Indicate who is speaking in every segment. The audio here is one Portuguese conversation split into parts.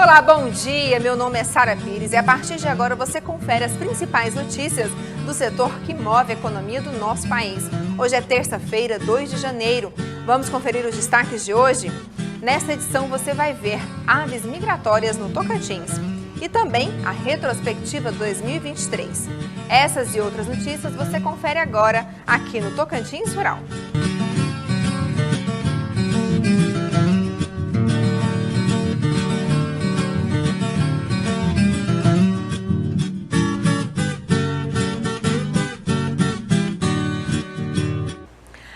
Speaker 1: Olá, bom dia! Meu nome é Sara Pires e a partir de agora você confere as principais notícias do setor que move a economia do nosso país. Hoje é terça-feira, 2 de janeiro. Vamos conferir os destaques de hoje? Nesta edição você vai ver aves migratórias no Tocantins e também a retrospectiva 2023. Essas e outras notícias você confere agora aqui no Tocantins Rural.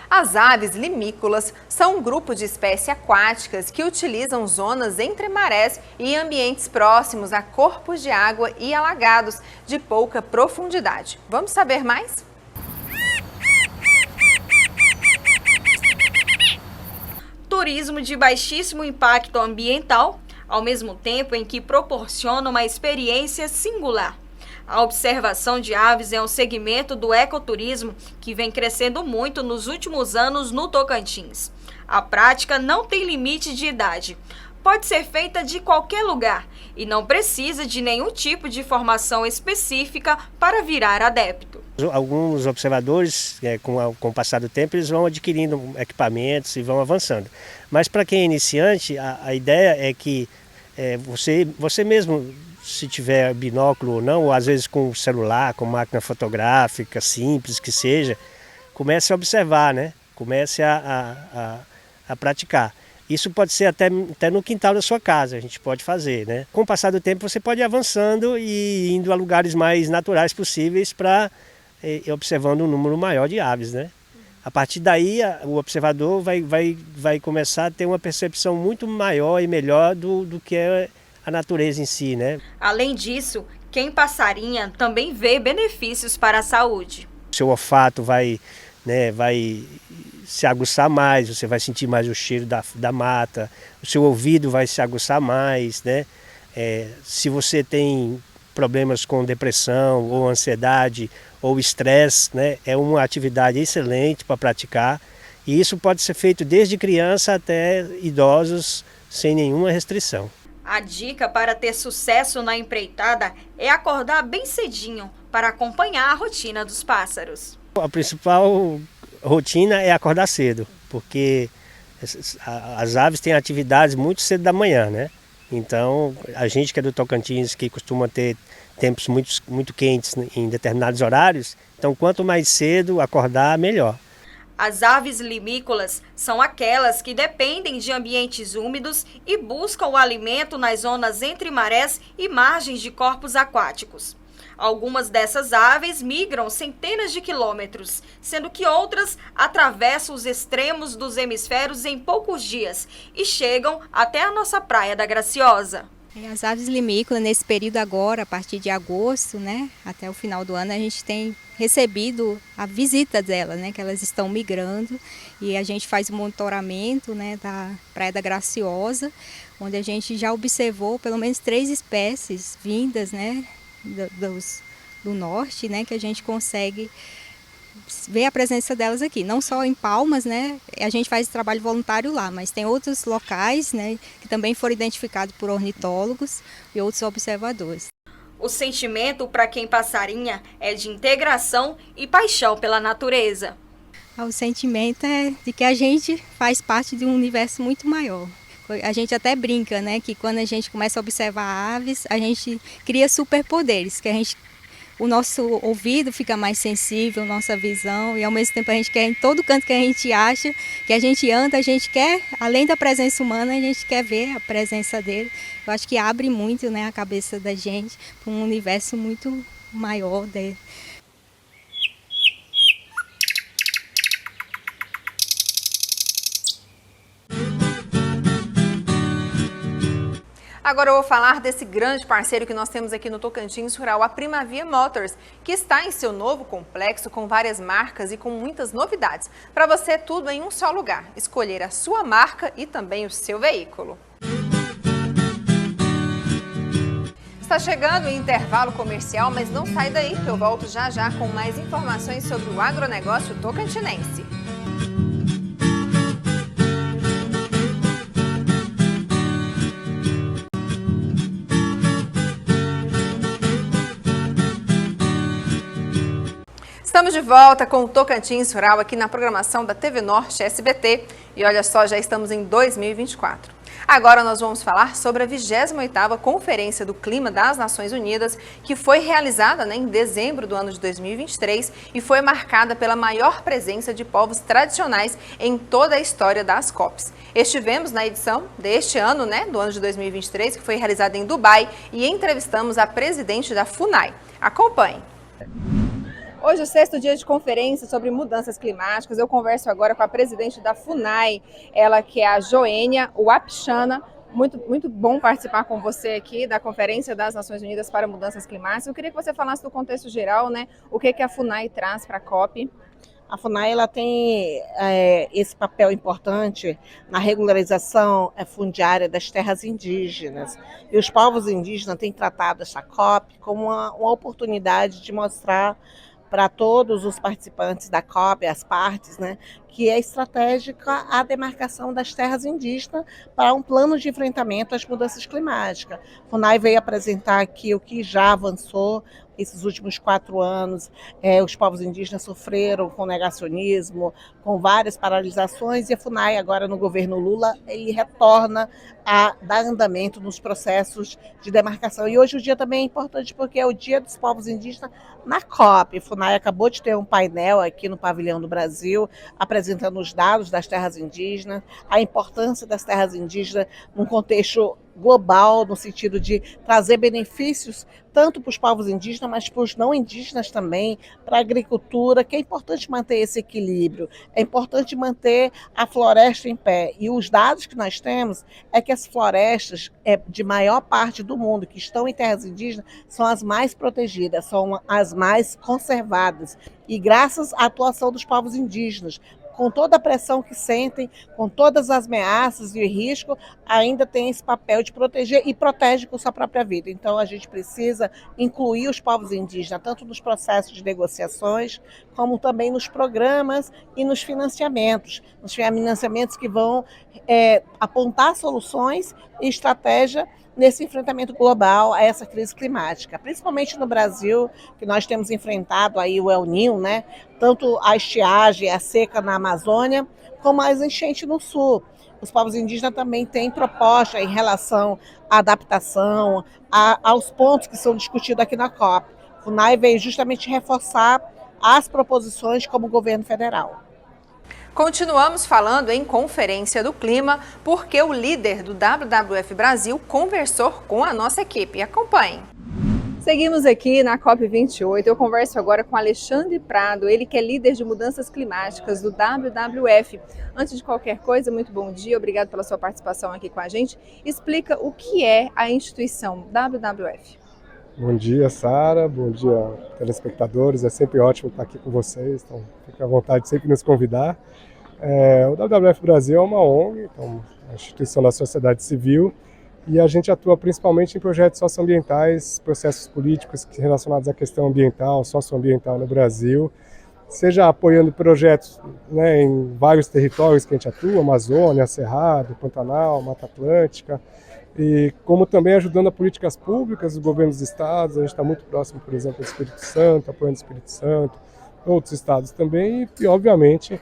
Speaker 1: As aves limícolas são um grupo de espécies aquáticas que utilizam zonas entre marés e ambientes próximos a corpos de água e alagados de pouca profundidade. Vamos saber mais?
Speaker 2: Turismo de baixíssimo impacto ambiental, ao mesmo tempo em que proporciona uma experiência singular. A observação de aves é um segmento do ecoturismo que vem crescendo muito nos últimos anos no Tocantins. A prática não tem limite de idade. Pode ser feita de qualquer lugar e não precisa de nenhum tipo de formação específica para virar adepto.
Speaker 3: Alguns observadores, com o passar do tempo, eles vão adquirindo equipamentos e vão avançando. Mas para quem é iniciante, a ideia é que você mesmo, se tiver binóculo ou não, ou às vezes com celular, com máquina fotográfica, simples que seja, comece a observar, né? Comece a praticar. Isso pode ser até no quintal da sua casa, a gente pode fazer, né? Com o passar do tempo você pode ir avançando e indo a lugares mais naturais possíveis para ir observando um número maior de aves, né? A partir daí o observador vai começar a ter uma percepção muito maior e melhor do que é a natureza em si, né?
Speaker 2: Além disso, quem passarinha também vê benefícios para a saúde.
Speaker 3: O seu olfato vai se aguçar mais, você vai sentir mais o cheiro da mata, o seu ouvido vai se aguçar mais, né? Se você tem problemas com depressão ou ansiedade ou estresse, né? É uma atividade excelente para praticar e isso pode ser feito desde criança até idosos sem nenhuma restrição.
Speaker 2: A dica para ter sucesso na empreitada é acordar bem cedinho para acompanhar a rotina dos pássaros.
Speaker 3: A principal rotina é acordar cedo, porque as aves têm atividades muito cedo da manhã, né? Então, a gente que é do Tocantins, que costuma ter tempos muito quentes em determinados horários, então quanto mais cedo acordar, melhor.
Speaker 2: As aves limícolas são aquelas que dependem de ambientes úmidos e buscam o alimento nas zonas entre marés e margens de corpos aquáticos. Algumas dessas aves migram centenas de quilômetros, sendo que outras atravessam os extremos dos hemisférios em poucos dias e chegam até a nossa Praia da Graciosa.
Speaker 4: As aves limícolas, nesse período agora, a partir de agosto, né, até o final do ano, a gente tem recebido a visita delas, né, que elas estão migrando e a gente faz o monitoramento, né, da Praia da Graciosa, onde a gente já observou pelo menos 3 espécies vindas, né, do norte, né, que a gente consegue ver a presença delas aqui, não só em Palmas, né, a gente faz trabalho voluntário lá, mas tem outros locais, né, que também foram identificados por ornitólogos e outros observadores.
Speaker 2: O sentimento para quem passarinha é de integração e paixão pela natureza.
Speaker 4: O sentimento é de que a gente faz parte de um universo muito maior. A gente até brinca, né, que quando a gente começa a observar aves, a gente cria superpoderes, que o nosso ouvido fica mais sensível, nossa visão, e ao mesmo tempo a gente quer, em todo canto que a gente acha, que a gente anda, a gente quer, além da presença humana, a gente quer ver a presença dele. Eu acho que abre muito, né, a cabeça da gente para um universo muito maior dele.
Speaker 1: Agora eu vou falar desse grande parceiro que nós temos aqui no Tocantins Rural, a Primavia Motors, que está em seu novo complexo com várias marcas e com muitas novidades. Para você, tudo em um só lugar. Escolher a sua marca e também o seu veículo. Está chegando o intervalo comercial, mas não sai daí que eu volto já já com mais informações sobre o agronegócio tocantinense. Estamos de volta com o Tocantins Rural aqui na programação da TV Norte SBT. E olha só, já estamos em 2024. Agora nós vamos falar sobre a 28ª Conferência do Clima das Nações Unidas, que foi realizada em dezembro do ano de 2023 e foi marcada pela maior presença de povos tradicionais em toda a história das COPs. Estivemos na edição deste ano, do ano de 2023, que foi realizada em Dubai, e entrevistamos a presidente da FUNAI. Acompanhe! Hoje é o 6º dia de conferência sobre mudanças climáticas. Eu converso agora com a presidente da FUNAI, ela que é a Joênia Wapichana. Muito bom participar com você aqui da Conferência das Nações Unidas para Mudanças Climáticas. Eu queria que você falasse do contexto geral, o que a FUNAI traz para a COP.
Speaker 5: A FUNAI ela tem esse papel importante na regularização fundiária das terras indígenas. E os povos indígenas têm tratado essa COP como uma oportunidade de mostrar para todos os participantes da COP, as partes, que é estratégica a demarcação das terras indígenas para um plano de enfrentamento às mudanças climáticas. A FUNAI veio apresentar aqui o que já avançou esses últimos 4 anos. Os povos indígenas sofreram com negacionismo, com várias paralisações, e a FUNAI agora no governo Lula ele retorna a dar andamento nos processos de demarcação. E hoje o dia também é importante porque é o dia dos povos indígenas na COP. A FUNAI acabou de ter um painel aqui no Pavilhão do Brasil, apresentando os dados das terras indígenas, a importância das terras indígenas num contexto global, no sentido de trazer benefícios tanto para os povos indígenas, mas para os não indígenas também, para a agricultura, que é importante manter esse equilíbrio, é importante manter a floresta em pé. E os dados que nós temos é que as florestas de maior parte do mundo que estão em terras indígenas são as mais protegidas, são as mais conservadas. E graças à atuação dos povos indígenas, com toda a pressão que sentem, com todas as ameaças e o risco, ainda tem esse papel de proteger e protege com sua própria vida. Então a gente precisa incluir os povos indígenas, tanto nos processos de negociações, como também nos programas e nos financiamentos que vão apontar soluções e estratégia nesse enfrentamento global a essa crise climática, principalmente no Brasil, que nós temos enfrentado aí o El Niño, tanto a estiagem, a seca na Amazônia, como as enchentes no Sul. Os povos indígenas também têm proposta em relação à adaptação, aos pontos que são discutidos aqui na COP. O FUNAI veio justamente reforçar as proposições como governo federal.
Speaker 1: Continuamos falando em Conferência do Clima, porque o líder do WWF Brasil conversou com a nossa equipe. Acompanhe. Seguimos aqui na COP28. Eu converso agora com Alexandre Prado, ele que é líder de mudanças climáticas do WWF. Antes de qualquer coisa, muito bom dia, obrigado pela sua participação aqui com a gente. Explica o que é a instituição WWF.
Speaker 6: Bom dia, Sara. Bom dia, telespectadores. É sempre ótimo estar aqui com vocês, então fique à vontade de sempre nos convidar. O WWF Brasil é uma ONG, então, uma instituição da sociedade civil, e a gente atua principalmente em projetos socioambientais, processos políticos relacionados à questão ambiental, socioambiental no Brasil, seja apoiando projetos em vários territórios que a gente atua, Amazônia, Cerrado, Pantanal, Mata Atlântica, e como também ajudando a políticas públicas dos governos dos estados. A gente está muito próximo, por exemplo, do Espírito Santo, apoiando o Espírito Santo, outros estados também, e obviamente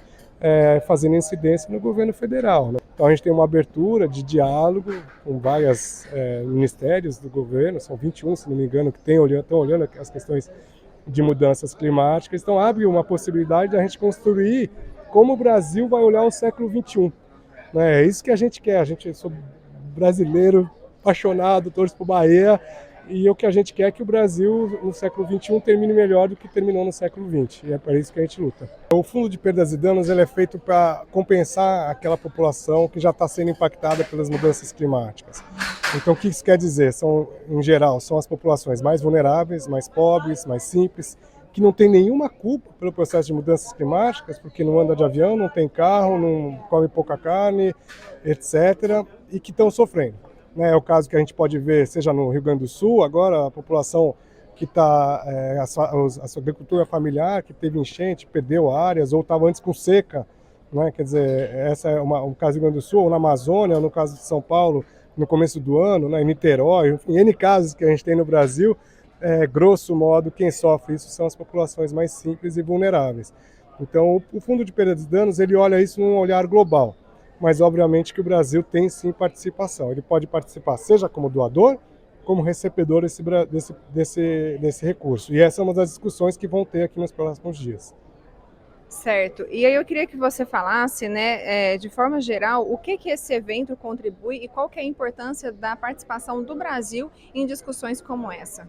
Speaker 6: fazendo incidência no governo federal. Então a gente tem uma abertura de diálogo com vários ministérios do governo, são 21, se não me engano, que estão olhando as questões de mudanças climáticas. Então abre uma possibilidade de a gente construir como o Brasil vai olhar o século XXI. É isso que a gente quer. A gente sou brasileiro, apaixonado, torço por Bahia, e o que a gente quer é que o Brasil no século XXI termine melhor do que terminou no século XX, e é para isso que a gente luta. O Fundo de Perdas e Danos ele é feito para compensar aquela população que já está sendo impactada pelas mudanças climáticas. Então o que isso quer dizer? Em geral, são as populações mais vulneráveis, mais pobres, mais simples, que não tem nenhuma culpa pelo processo de mudanças climáticas, porque não anda de avião, não tem carro, não come pouca carne, etc., e que estão sofrendo. É o caso que a gente pode ver, seja no Rio Grande do Sul, agora a população que está, a sua agricultura familiar, que teve enchente, perdeu áreas, ou estava antes com seca, quer dizer, essa é um caso do Rio Grande do Sul, ou na Amazônia, ou no caso de São Paulo, no começo do ano, em Niterói, enfim, N casos que a gente tem no Brasil, grosso modo, quem sofre isso são as populações mais simples e vulneráveis. Então, o Fundo de Perdas e Danos, ele olha isso num olhar global, mas obviamente que o Brasil tem sim participação. Ele pode participar seja como doador, como recebedor desse recurso. E essa é uma das discussões que vão ter aqui nos próximos dias.
Speaker 1: Certo. E aí eu queria que você falasse, né, de forma geral, o que esse evento contribui e qual que é a importância da participação do Brasil em discussões como essa?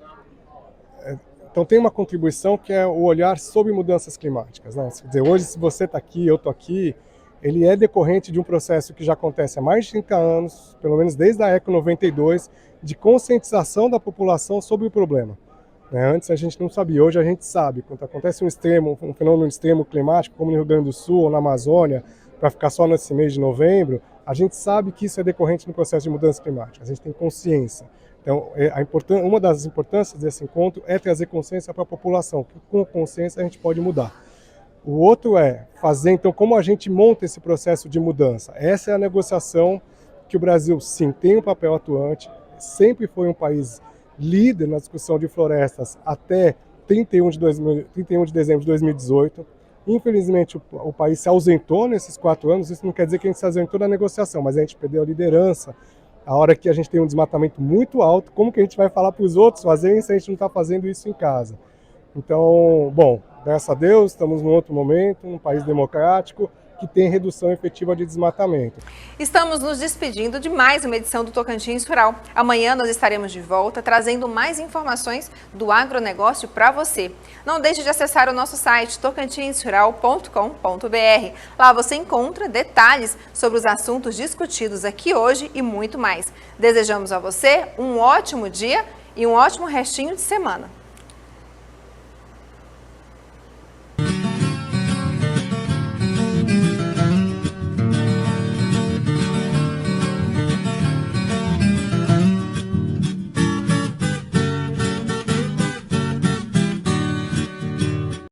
Speaker 6: Então tem uma contribuição que é o olhar sobre mudanças climáticas, né? Quer dizer, hoje se você está aqui, eu estou aqui, ele é decorrente de um processo que já acontece há mais de 30 anos, pelo menos desde a ECO 92, de conscientização da população sobre o problema. Antes a gente não sabia, hoje a gente sabe. Quando acontece um fenômeno extremo climático, como no Rio Grande do Sul ou na Amazônia, para ficar só nesse mês de novembro, a gente sabe que isso é decorrente do processo de mudança climática, a gente tem consciência. Então, uma das importâncias desse encontro é trazer consciência para a população, que com consciência a gente pode mudar. O outro é fazer, então, como a gente monta esse processo de mudança. Essa é a negociação que o Brasil, sim, tem um papel atuante, sempre foi um país líder na discussão de florestas até 31 de dezembro de 2018. Infelizmente, o país se ausentou nesses 4 anos. Isso não quer dizer que a gente se ausentou da negociação, mas a gente perdeu a liderança. A hora que a gente tem um desmatamento muito alto, como que a gente vai falar para os outros fazerem se a gente não está fazendo isso em casa? Então, bom, graças a Deus, estamos num outro momento, num país democrático, que tem redução efetiva de desmatamento.
Speaker 1: Estamos nos despedindo de mais uma edição do Tocantins Rural. Amanhã nós estaremos de volta trazendo mais informações do agronegócio para você. Não deixe de acessar o nosso site tocantinsrural.com.br. Lá você encontra detalhes sobre os assuntos discutidos aqui hoje e muito mais. Desejamos a você um ótimo dia e um ótimo restinho de semana.